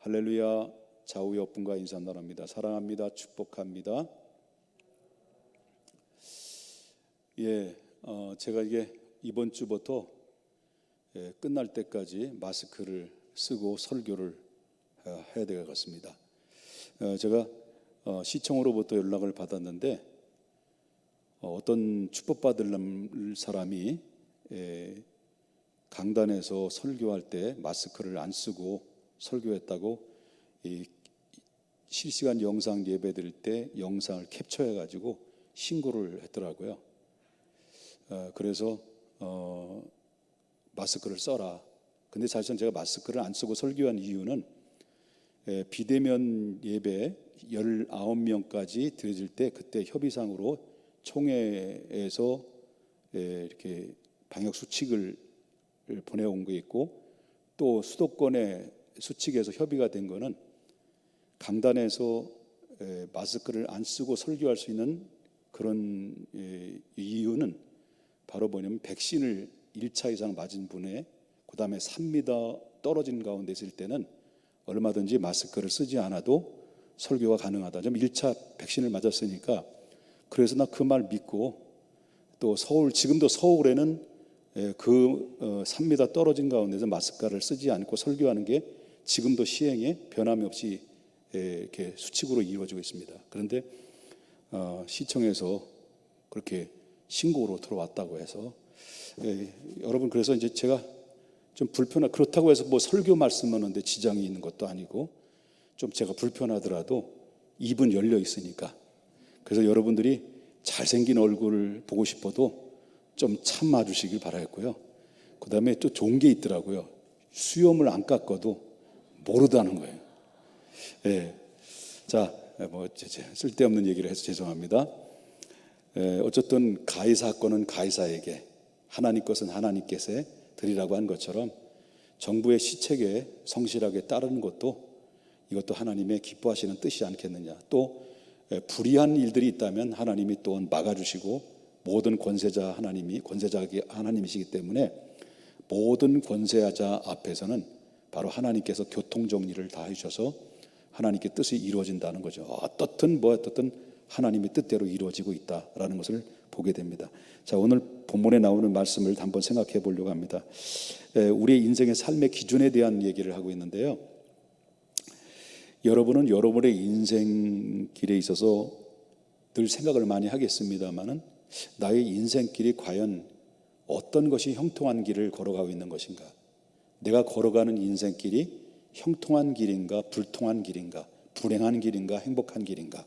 할렐루야. 좌우옆분과 인사 나눕니다. 사랑합니다. 축복합니다. 제가 이게 이번 주부터 끝날 때까지 마스크를 쓰고 설교를 해야 될 것 같습니다. 제가 시청으로부터 연락을 받았는데 어떤 축복받을 사람이 강단에서 설교할 때 마스크를 안 쓰고 설교했다고 실시간 영상 예배 드릴 때 영상을 캡처해 가지고 신고를 했더라고요. 그래서 마스크를 써라. 근데 사실은 제가 마스크를 안 쓰고 설교한 이유는 비대면 예배 19명까지 드려질 때 그때 협의상으로 총회에서 이렇게 방역 수칙을 보내온 게 있고, 또 수도권의 수칙에서 협의가 된 거는 강단에서 마스크를 안 쓰고 설교할 수 있는 그런 이유는 바로 뭐냐면 백신을 1차 이상 맞은 분에 그 다음에 3m 떨어진 가운데 있을 때는 얼마든지 마스크를 쓰지 않아도 설교가 가능하다. 좀 1차 백신을 맞았으니까 그래서 나 그 말 믿고, 또 지금도 서울에는 그 3m 떨어진 가운데서 마스크를 쓰지 않고 설교하는 게 지금도 시행에 변함이 없이 이렇게 수칙으로 이루어지고 있습니다. 그런데 시청에서 그렇게 신고로 들어왔다고 해서 여러분, 그래서 이제 제가 좀 그렇다고 해서 뭐 설교 말씀하는데 지장이 있는 것도 아니고 좀 제가 불편하더라도 입은 열려 있으니까, 그래서 여러분들이 잘생긴 얼굴을 보고 싶어도 좀 참아 주시길 바라겠고요. 그 다음에 또 좋은 게 있더라고요. 수염을 안 깎아도 모르다는 거예요. 자, 뭐 쓸데없는 얘기를 해서 죄송합니다. 어쨌든 가히 사건은 가히사에게, 하나님 것은 하나님께서 드리라고 한 것처럼 정부의 시책에 성실하게 따르는 것도 이것도 하나님의 기뻐하시는 뜻이 않겠느냐. 또 불의한 일들이 있다면 하나님이 또 막아주시고, 모든 권세자 하나님이시기 때문에 모든 권세자 앞에서는 바로 하나님께서 교통정리를 다 해주셔서 하나님께 뜻이 이루어진다는 거죠. 어떻든 하나님의 뜻대로 이루어지고 있다라는 것을 보게 됩니다. 자, 오늘 본문에 나오는 말씀을 한번 생각해 보려고 합니다. 우리의 인생의 삶의 기준에 대한 얘기를 하고 있는데요. 여러분은 여러분의 인생길에 있어서 늘 생각을 많이 하겠습니다만은 나의 인생길이 과연 어떤 것이 형통한 길을 걸어가고 있는 것인가? 내가 걸어가는 인생길이 형통한 길인가, 불통한 길인가, 불행한 길인가, 행복한 길인가?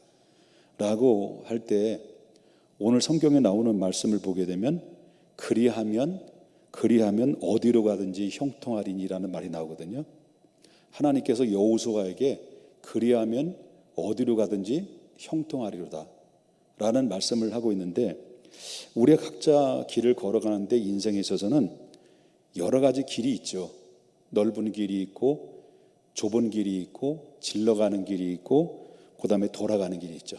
라고 할 때 오늘 성경에 나오는 말씀을 보게 되면 그리하면 어디로 가든지 형통하리니라는 말이 나오거든요. 하나님께서 여호수아에게 그리하면 어디로 가든지 형통하리로다 라는 말씀을 하고 있는데, 우리가 각자 길을 걸어가는데 인생에 있어서는 여러 가지 길이 있죠. 넓은 길이 있고 좁은 길이 있고 질러가는 길이 있고 그 다음에 돌아가는 길이 있죠.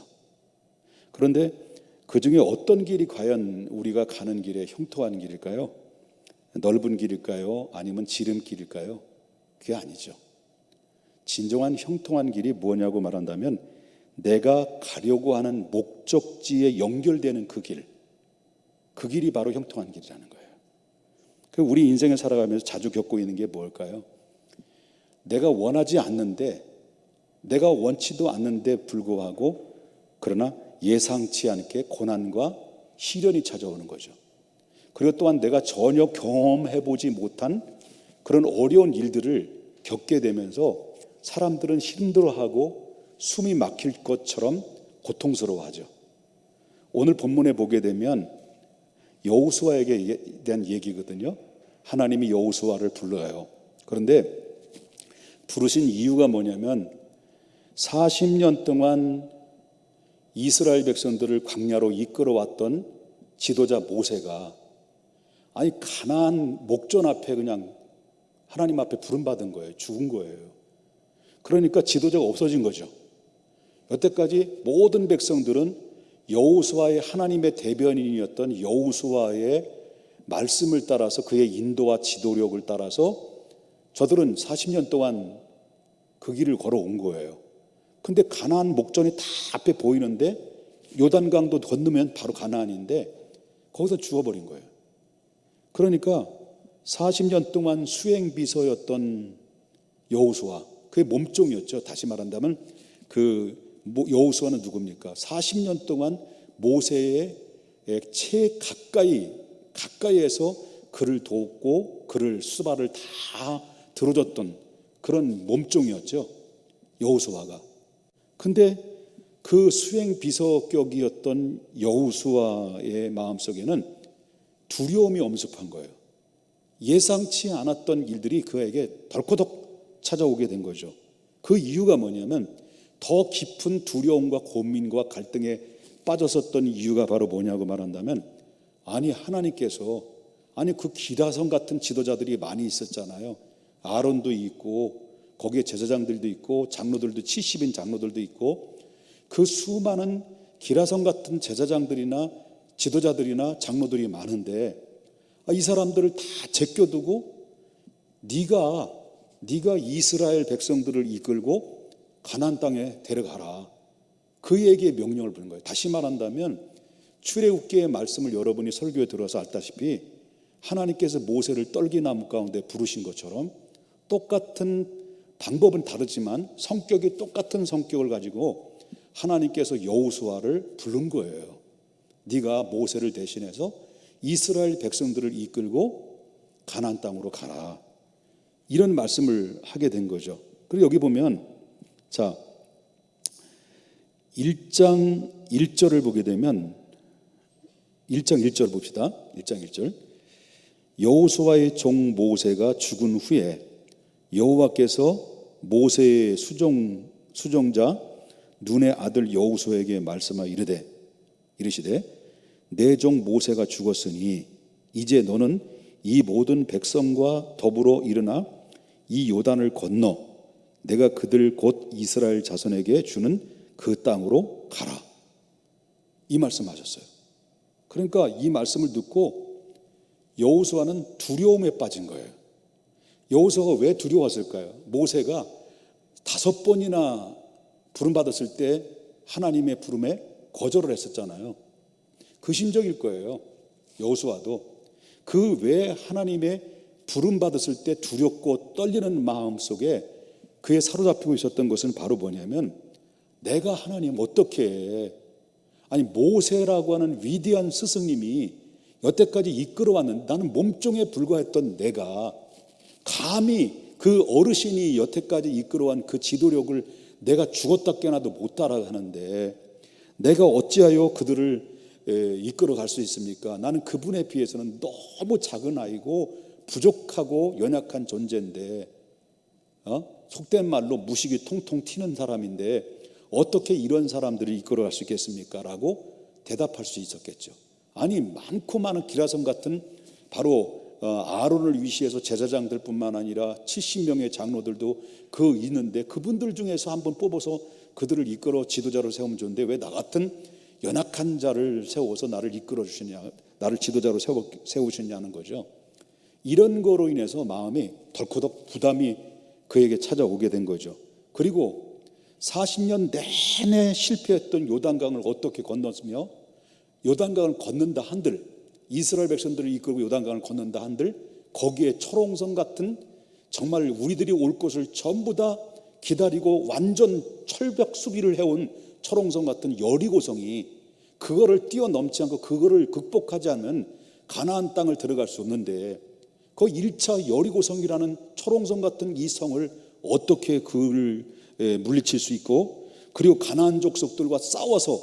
그런데 그 중에 어떤 길이 과연 우리가 가는 길에 형통한 길일까요? 넓은 길일까요? 아니면 지름길일까요? 그게 아니죠. 진정한 형통한 길이 뭐냐고 말한다면 내가 가려고 하는 목적지에 연결되는 그 길이 바로 형통한 길이라는 거예요. 우리 인생을 살아가면서 자주 겪고 있는 게 뭘까요? 내가 원하지 않는데, 내가 원치도 않는데 불구하고 그러나 예상치 않게 고난과 시련이 찾아오는 거죠. 그리고 또한 내가 전혀 경험해보지 못한 그런 어려운 일들을 겪게 되면서 사람들은 힘들어하고 숨이 막힐 것처럼 고통스러워하죠. 오늘 본문에 보게 되면 여호수아에게 대한 얘기거든요. 하나님이 여호수아를 불러요. 그런데 부르신 이유가 뭐냐면 40년 동안 이스라엘 백성들을 광야로 이끌어왔던 지도자 모세가 가나안 목전 앞에 그냥 하나님 앞에 부름받은 거예요. 죽은 거예요. 그러니까 지도자가 없어진 거죠. 여태까지 모든 백성들은 여호수아의 하나님의 대변인이었던 여호수아의 말씀을 따라서 그의 인도와 지도력을 따라서 저들은 40년 동안 그 길을 걸어온 거예요. 근데 가나안 목전이 다 앞에 보이는데 요단강도 건너면 바로 가나안인데 거기서 죽어버린 거예요. 그러니까 40년 동안 수행비서였던 여호수아, 그의 몸종이었죠. 다시 말한다면 그 여호수아는 누굽니까? 40년 동안 모세의 가까이에서 그를 돕고 그를 수발을 다 들어줬던 그런 몸종이었죠, 여호수아가. 근데 그 수행비서격이었던 여호수아의 마음속에는 두려움이 엄습한 거예요. 예상치 않았던 일들이 그에게 덜커덕 찾아오게 된 거죠. 그 이유가 뭐냐면 더 깊은 두려움과 고민과 갈등에 빠졌었던 이유가 바로 뭐냐고 말한다면, 하나님께서 그 기라성 같은 지도자들이 많이 있었잖아요. 아론도 있고 거기에 제사장들도 있고 장로들도 70인 장로들도 있고, 그 수많은 기라성 같은 제사장들이나 지도자들이나 장로들이 많은데 이 사람들을 다 제껴두고 네가 이스라엘 백성들을 이끌고 가나안 땅에 데려가라, 그에게 명령을 부는 거예요. 다시 말한다면 출애굽기의 말씀을 여러분이 설교에 들어서 알다시피 하나님께서 모세를 떨기나무 가운데 부르신 것처럼 똑같은 방법은 다르지만 성격이 똑같은 성격을 가지고 하나님께서 여호수아를 부른 거예요. 네가 모세를 대신해서 이스라엘 백성들을 이끌고 가나안 땅으로 가라, 이런 말씀을 하게 된 거죠. 그리고 여기 보면 1장 1절을 보게 되면 1장 1절 봅시다. 1장 1절. 여호수아의 종 모세가 죽은 후에 여호와께서 모세의 수종자 눈의 아들 여호수아에게 말씀하여 이르시되 내 종 모세가 죽었으니 이제 너는 이 모든 백성과 더불어 일어나 이 요단을 건너 내가 그들 곧 이스라엘 자손에게 주는 그 땅으로 가라, 이 말씀하셨어요. 그러니까 이 말씀을 듣고 여호수아는 두려움에 빠진 거예요. 여호수아가 왜 두려웠을까요? 모세가 5번이나 부름받았을 때 하나님의 부름에 거절을 했었잖아요. 그 심정일 거예요. 여호수아도 그 왜 하나님의 부름받았을 때 두렵고 떨리는 마음 속에 그에 사로잡히고 있었던 것은 바로 뭐냐면, 내가 하나님 어떻게 모세라고 하는 위대한 스승님이 여태까지 이끌어왔는데 나는 몸종에 불과했던 내가 감히 그 어르신이 여태까지 이끌어온 그 지도력을 내가 죽었다 깨어나도 못 따라가는데 내가 어찌하여 그들을 이끌어 갈 수 있습니까? 나는 그분에 비해서는 너무 작은 아이고 부족하고 연약한 존재인데 속된 말로 무식이 통통 튀는 사람인데 어떻게 이런 사람들을 이끌어 갈 수 있겠습니까? 라고 대답할 수 있었겠죠. 많고 많은 기라성 같은 바로 아론을 위시해서 제사장들 뿐만 아니라 70명의 장로들도 있는데 그분들 중에서 한번 뽑아서 그들을 이끌어 지도자로 세우면 좋은데 왜 나 같은 연약한 자를 세워서 나를 이끌어 주시냐, 나를 지도자로 세우시냐는 거죠. 이런 거로 인해서 마음이 덜커덕 부담이 그에게 찾아오게 된 거죠. 그리고 40년 내내 실패했던 요단강을 어떻게 건넜으며 요단강을 건넌다 한들, 이스라엘 백성들을 이끌고 요단강을 건넌다 한들 거기에 초롱성 같은 정말 우리들이 올 것을 전부 다 기다리고 완전 철벽 수비를 해온 초롱성 같은 여리고성이 그거를 뛰어넘지 않고 그거를 극복하지 않으면 가나안 땅을 들어갈 수 없는데 그 1차 여리고성이라는 초롱성 같은 이 성을 어떻게 그를 물리칠 수 있고, 그리고 가나안 족속들과 싸워서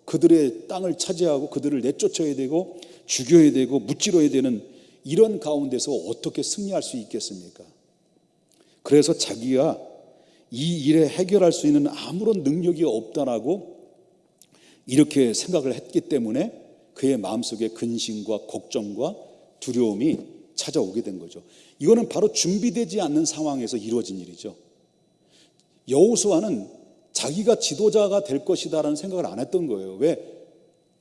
그들의 땅을 차지하고 그들을 내쫓아야 되고 죽여야 되고 무찌러야 되는 이런 가운데서 어떻게 승리할 수 있겠습니까? 그래서 자기가 이 일에 해결할 수 있는 아무런 능력이 없다라고 이렇게 생각을 했기 때문에 그의 마음속에 근심과 걱정과 두려움이 찾아오게 된 거죠. 이거는 바로 준비되지 않는 상황에서 이루어진 일이죠. 여호수아는 자기가 지도자가 될 것이다라는 생각을 안 했던 거예요. 왜?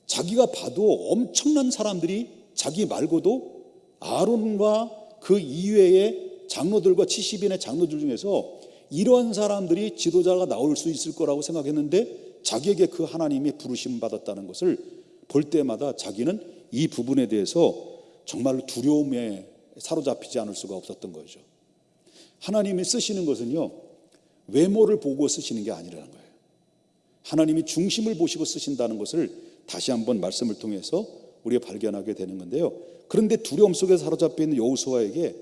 자기가 봐도 엄청난 사람들이 자기 말고도 아론과 그 이외의 장로들과 70인의 장로들 중에서 이런 사람들이 지도자가 나올 수 있을 거라고 생각했는데 자기에게 그 하나님이 부르심 받았다는 것을 볼 때마다 자기는 이 부분에 대해서 정말로 두려움에 사로잡히지 않을 수가 없었던 거죠. 하나님이 쓰시는 것은요, 외모를 보고 쓰시는 게 아니라는 거예요. 하나님이 중심을 보시고 쓰신다는 것을 다시 한번 말씀을 통해서 우리가 발견하게 되는 건데요. 그런데 두려움 속에 사로잡혀 있는 여호수아에게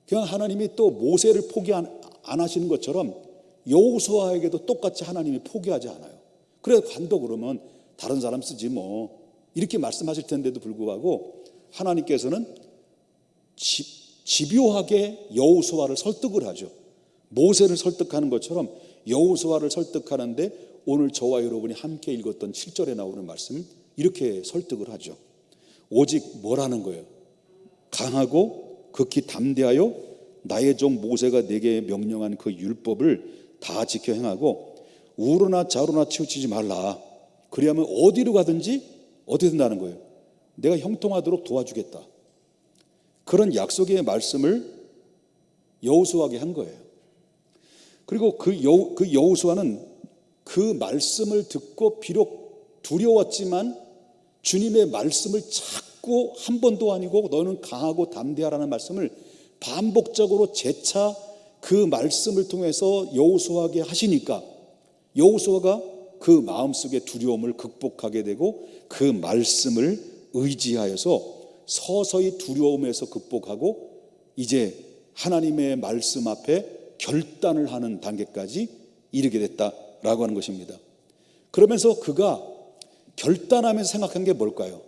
그냥 하나님이 또 모세를 포기 안 하시는 것처럼 여호수아에게도 똑같이 하나님이 포기하지 않아요. 그래서 관도 그러면 다른 사람 쓰지 뭐 이렇게 말씀하실 텐데도 불구하고 하나님께서는 집요하게 여호수아를 설득을 하죠. 모세를 설득하는 것처럼 여호수아를 설득하는데 오늘 저와 여러분이 함께 읽었던 7절에 나오는 말씀 이렇게 설득을 하죠. 오직 뭐라는 거예요? 강하고 극히 담대하여 나의 종 모세가 내게 명령한 그 율법을 다 지켜 행하고 우로나 좌로나 치우치지 말라. 그리하면 어디로 가든지 어디 된다는 거예요. 내가 형통하도록 도와주겠다. 그런 약속의 말씀을 여호수아에게 한 거예요. 그리고 그 여호수아는 그 말씀을 듣고 비록 두려웠지만 주님의 말씀을 자꾸 한 번도 아니고 너는 강하고 담대하라는 말씀을 반복적으로 재차 그 말씀을 통해서 여호수아에게 하시니까 여호수아가 그 마음속의 두려움을 극복하게 되고 그 말씀을 의지하여서 서서히 두려움에서 극복하고 이제 하나님의 말씀 앞에 결단을 하는 단계까지 이르게 됐다라고 하는 것입니다. 그러면서 그가 결단하면서 생각한 게 뭘까요?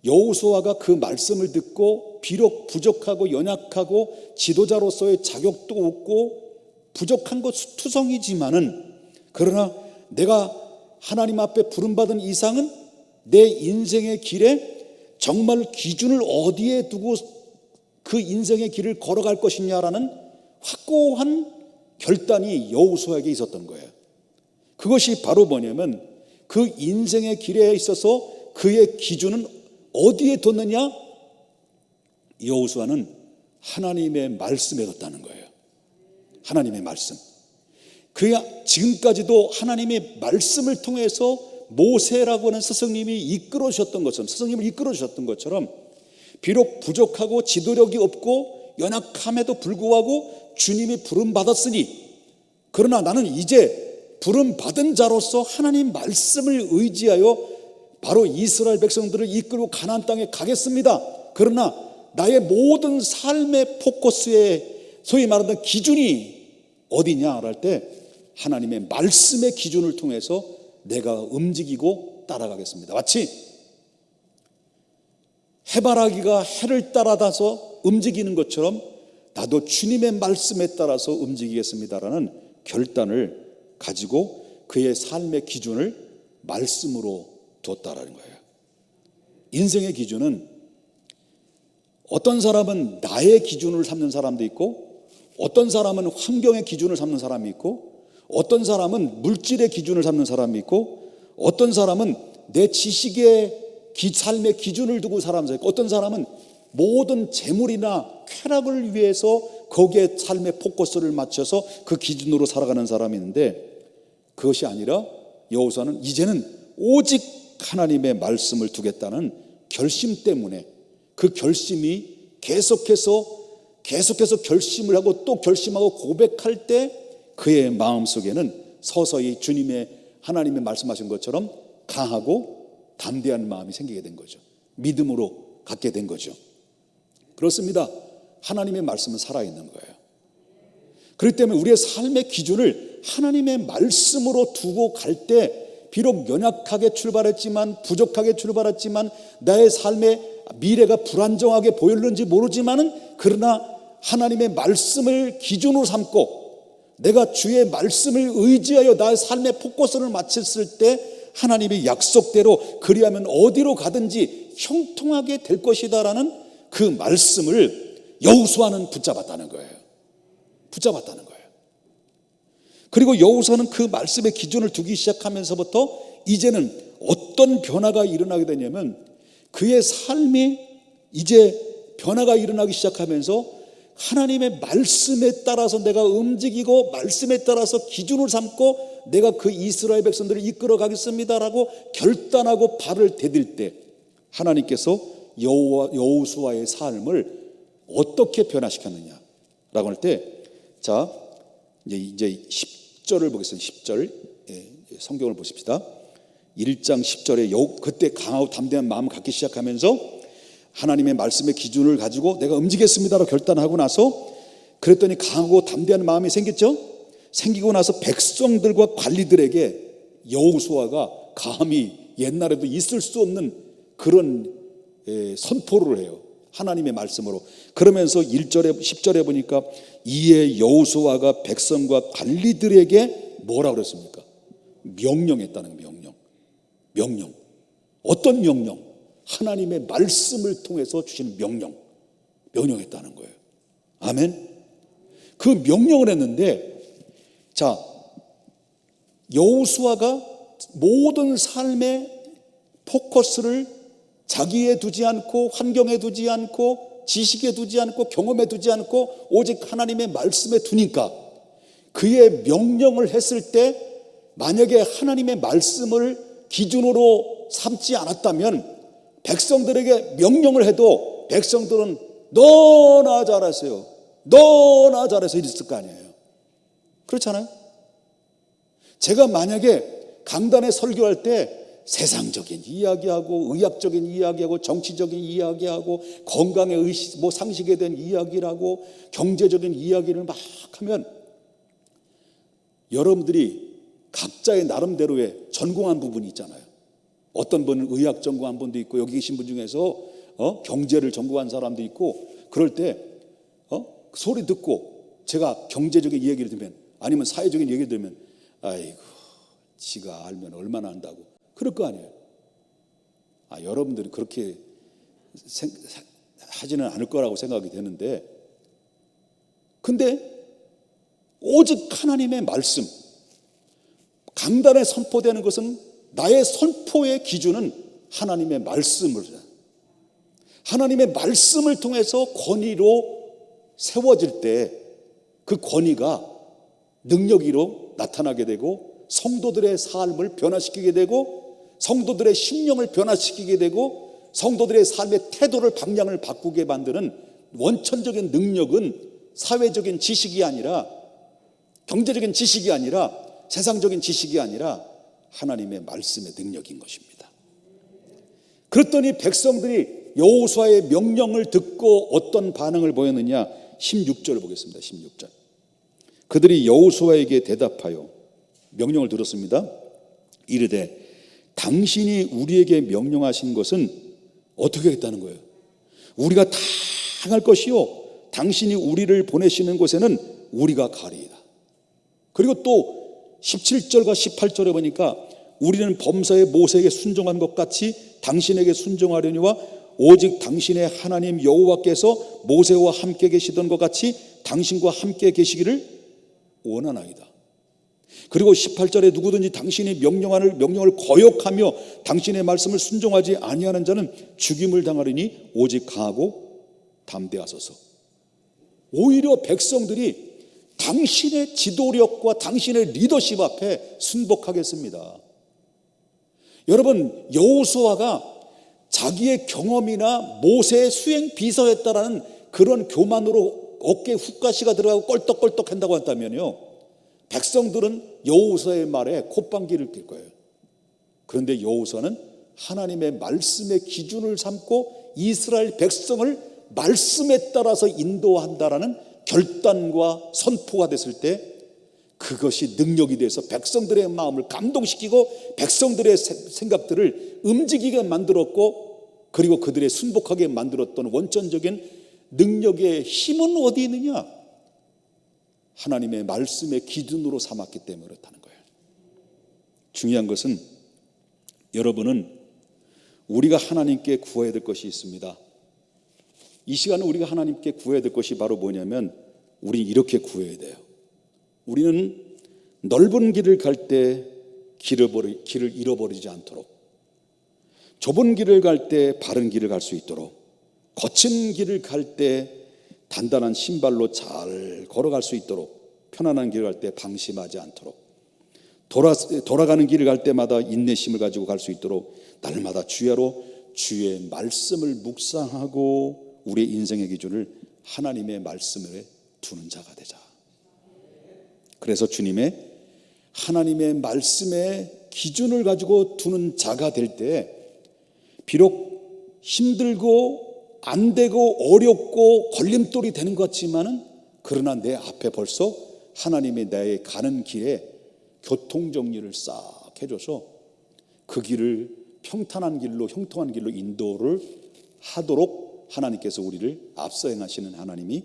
여호수아가 그 말씀을 듣고 비록 부족하고 연약하고 지도자로서의 자격도 없고 부족한 것 투성이지만은 그러나 내가 하나님 앞에 부름받은 이상은 내 인생의 길에 정말 기준을 어디에 두고 그 인생의 길을 걸어갈 것이냐라는 확고한 결단이 여호수아에게 있었던 거예요. 그것이 바로 뭐냐면 그 인생의 길에 있어서 그의 기준은 어디에 뒀느냐? 여호수아는 하나님의 말씀에 뒀다는 거예요. 하나님의 말씀. 그야 지금까지도 하나님의 말씀을 통해서 모세라고 하는 스승님이 이끌어 주셨던 것처럼 스승님을 이끌어 주셨던 것처럼 비록 부족하고 지도력이 없고 연약함에도 불구하고 주님이 부름 받았으니 그러나 나는 이제 부름 받은 자로서 하나님 말씀을 의지하여 바로 이스라엘 백성들을 이끌고 가나안 땅에 가겠습니다. 그러나 나의 모든 삶의 포커스에 소위 말하는 기준이 어디냐 할 때 하나님의 말씀의 기준을 통해서 내가 움직이고 따라가겠습니다. 마치 해바라기가 해를 따라다서 움직이는 것처럼 나도 주님의 말씀에 따라서 움직이겠습니다라는 결단을 가지고 그의 삶의 기준을 말씀으로 뒀다라는 거예요. 인생의 기준은 어떤 사람은 나의 기준을 삼는 사람도 있고 어떤 사람은 환경의 기준을 삼는 사람이 있고 어떤 사람은 물질의 기준을 삼는 사람이 있고 어떤 사람은 내 지식의 삶의 기준을 두고 사는 사람이 있고 어떤 사람은 모든 재물이나 쾌락을 위해서 거기에 삶의 포커스를 맞춰서 그 기준으로 살아가는 사람이 있는데 그것이 아니라 여호수아는 이제는 오직 하나님의 말씀을 두겠다는 결심 때문에 그 결심이 계속해서 결심을 하고 또 결심하고 고백할 때 그의 마음속에는 서서히 주님의 하나님의 말씀하신 것처럼 강하고 담대한 마음이 생기게 된 거죠. 믿음으로 갖게 된 거죠. 그렇습니다. 하나님의 말씀은 살아있는 거예요. 그렇기 때문에 우리의 삶의 기준을 하나님의 말씀으로 두고 갈 때 비록 연약하게 출발했지만 부족하게 출발했지만 나의 삶의 미래가 불안정하게 보였는지 모르지만은 그러나 하나님의 말씀을 기준으로 삼고 내가 주의 말씀을 의지하여 나의 삶의 포커스를 맞췄을 때 하나님의 약속대로 그리하면 어디로 가든지 형통하게 될 것이다라는 그 말씀을 여호수아는 붙잡았다는 거예요. 붙잡았다는 거예요. 그리고 여호수아는 그 말씀의 기준을 두기 시작하면서부터 이제는 어떤 변화가 일어나게 되냐면 그의 삶이 이제 변화가 일어나기 시작하면서 하나님의 말씀에 따라서 내가 움직이고 말씀에 따라서 기준을 삼고 내가 그 이스라엘 백성들을 이끌어 가겠습니다라고 결단하고 발을 디딜 때 하나님께서 여호수아의 삶을 어떻게 변화시켰느냐라고 할 때, 자 이제 10절을 보겠습니다. 10절 성경을 보십시다. 1장 10절에 그때 강하고 담대한 마음을 갖기 시작하면서 하나님의 말씀의 기준을 가지고 내가 움직이겠습니다라고 결단하고 나서, 그랬더니 강하고 담대한 마음이 생겼죠. 생기고 나서 백성들과 관리들에게 여호수아가 감히 옛날에도 있을 수 없는 그런 선포를 해요. 하나님의 말씀으로. 그러면서 1절에 10절에 보니까 이에 여호수아가 백성과 관리들에게 뭐라 그랬습니까? 명령했다는 명령. 어떤 명령? 하나님의 말씀을 통해서 주신 명령했다는 거예요. 아멘. 그 명령을 했는데, 자, 여호수아가 모든 삶의 포커스를 자기에 두지 않고 환경에 두지 않고 지식에 두지 않고 경험에 두지 않고 오직 하나님의 말씀에 두니까, 그의 명령을 했을 때 만약에 하나님의 말씀을 기준으로 삼지 않았다면 백성들에게 명령을 해도 백성들은 너나 잘하세요, 너나 잘해서 이랬을 거 아니에요. 그렇잖아요. 제가 만약에 강단에 설교할 때 세상적인 이야기하고 의학적인 이야기하고 정치적인 이야기하고 건강의 상식에 대한 이야기를 하고 경제적인 이야기를 막 하면 여러분들이 각자의 나름대로의 전공한 부분이 있잖아요. 어떤 분은 의학 전공한 분도 있고, 여기 계신 분 중에서 경제를 전공한 사람도 있고, 그럴 때 소리 듣고 제가 경제적인 이야기를 들으면, 아니면 사회적인 얘기를 들으면, 아이고 지가 알면 얼마나 안다고 그럴 거 아니에요. 여러분들이 그렇게 하지는 않을 거라고 생각이 되는데, 근데 오직 하나님의 말씀, 강단에 선포되는 것은 나의 선포의 기준은 하나님의 하나님의 말씀을 통해서 권위로 세워질 때 그 권위가 능력으로 나타나게 되고, 성도들의 삶을 변화시키게 되고, 성도들의 심령을 변화시키게 되고, 성도들의 삶의 태도를 방향을 바꾸게 만드는 원천적인 능력은 사회적인 지식이 아니라, 경제적인 지식이 아니라, 세상적인 지식이 아니라 하나님의 말씀의 능력인 것입니다. 그랬더니 백성들이 여호수아의 명령을 듣고 어떤 반응을 보였느냐? 16절을 보겠습니다. 16절. 그들이 여호수아에게 대답하여 명령을 들었습니다. 이르되 당신이 우리에게 명령하신 것은 어떻게 하겠다는 거예요? 우리가 다 행할 것이요 당신이 우리를 보내시는 곳에는 우리가 가리이다. 그리고 또 17절과 18절에 보니까 우리는 범사에 모세에게 순종한 것 같이 당신에게 순종하려니와 오직 당신의 하나님 여호와께서 모세와 함께 계시던 것 같이 당신과 함께 계시기를 원하나이다. 그리고 18절에 누구든지 당신이 명령을 거역하며 당신의 말씀을 순종하지 아니하는 자는 죽임을 당하리니 오직 강하고 담대하소서. 오히려 백성들이 당신의 지도력과 당신의 리더십 앞에 순복하겠습니다. 여러분, 여호수아가 자기의 경험이나 모세의 수행 비서였다라는 그런 교만으로 어깨에 훅가시가 들어가고 껄떡껄떡 한다고 한다면요, 백성들은 여호수아의 말에 콧방귀를 낄 거예요. 그런데 여호수아는 하나님의 말씀의 기준을 삼고 이스라엘 백성을 말씀에 따라서 인도한다라는 결단과 선포가 됐을 때 그것이 능력이 돼서 백성들의 마음을 감동시키고 백성들의 생각들을 움직이게 만들었고, 그리고 그들의 순복하게 만들었던 원천적인 능력의 힘은 어디 있느냐? 하나님의 말씀의 기준으로 삼았기 때문에 그렇다는 거예요. 중요한 것은 여러분은 우리가 하나님께 구해야 될 것이 있습니다. 이 시간에 우리가 하나님께 구해야 될 것이 바로 뭐냐면, 우리는 이렇게 구해야 돼요. 우리는 넓은 길을 갈 때 길을 잃어버리지 않도록, 좁은 길을 갈 때 바른 길을 갈 수 있도록, 거친 길을 갈 때 단단한 신발로 잘 걸어갈 수 있도록, 편안한 길을 갈 때 방심하지 않도록, 돌아가는 길을 갈 때마다 인내심을 가지고 갈 수 있도록 날마다 주야로 주의 말씀을 묵상하고 우리의 인생의 기준을 하나님의 말씀에 두는 자가 되자. 그래서 주님의 하나님의 말씀의 기준을 가지고 두는 자가 될 때 비록 힘들고 안 되고 어렵고 걸림돌이 되는 것 같지만은, 그러나 내 앞에 벌써 하나님의 나의 가는 길에 교통정리를 싹 해줘서 그 길을 평탄한 길로, 형통한 길로 인도를 하도록 하나님께서 우리를 앞서 행하시는 하나님이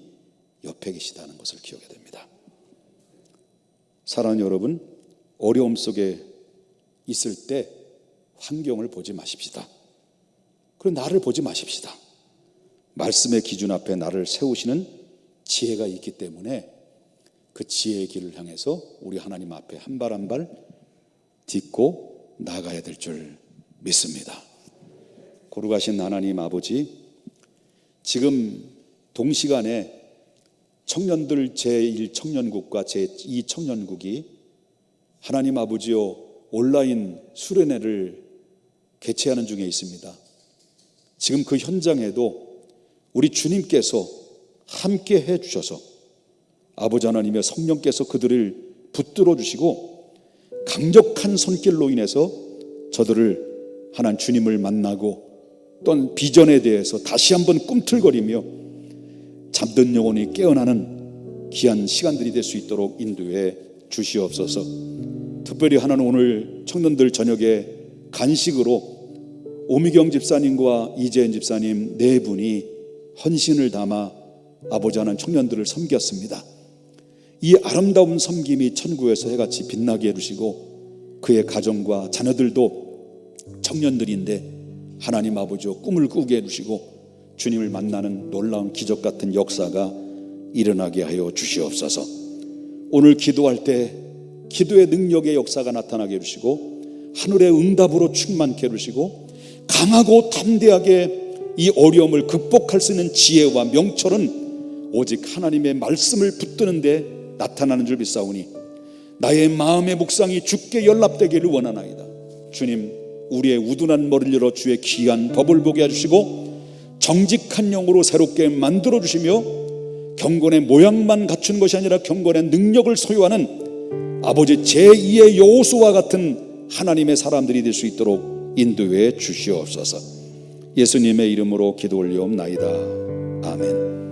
옆에 계시다는 것을 기억해야 됩니다. 사랑하는 여러분, 어려움 속에 있을 때 환경을 보지 마십시다. 그리고 나를 보지 마십시다. 말씀의 기준 앞에 나를 세우시는 지혜가 있기 때문에 그 지혜의 길을 향해서 우리 하나님 앞에 한 발 한 발 딛고 나가야 될 줄 믿습니다. 거룩하신 하나님 아버지, 지금 동시간에 청년들 제1청년국과 제2청년국이 하나님 아버지여 온라인 수련회를 개최하는 중에 있습니다. 지금 그 현장에도 우리 주님께서 함께 해 주셔서 아버지 하나님의 성령께서 그들을 붙들어 주시고 강력한 손길로 인해서 저들을 하나님 주님을 만나고 또한 비전에 대해서 다시 한번 꿈틀거리며 잠든 영혼이 깨어나는 귀한 시간들이 될 수 있도록 인도해 주시옵소서. 특별히 하나님 오늘 청년들 저녁에 간식으로 오미경 집사님과 이재현 집사님 네 분이 헌신을 담아 아버지 하나님 청년들을 섬겼습니다. 이 아름다운 섬김이 천국에서 해같이 빛나게 해주시고 그의 가정과 자녀들도 청년들인데 하나님 아버지와 꿈을 꾸게 해주시고 주님을 만나는 놀라운 기적 같은 역사가 일어나게 하여 주시옵소서. 오늘 기도할 때 기도의 능력의 역사가 나타나게 해주시고 하늘의 응답으로 충만케 해주시고 강하고 담대하게 이 어려움을 극복할 수 있는 지혜와 명철은 오직 하나님의 말씀을 붙드는 데 나타나는 줄 믿사오니 나의 마음의 묵상이 주께 연락되기를 원하나이다. 주님, 우리의 우둔한 머리를 열어 주의 귀한 법을 보게 해주시고 정직한 영으로 새롭게 만들어 주시며 경건의 모양만 갖춘 것이 아니라 경건의 능력을 소유하는 아버지 제2의 여호수아와 같은 하나님의 사람들이 될 수 있도록 인도해 주시옵소서. 예수님의 이름으로 기도 올리옵나이다. 아멘.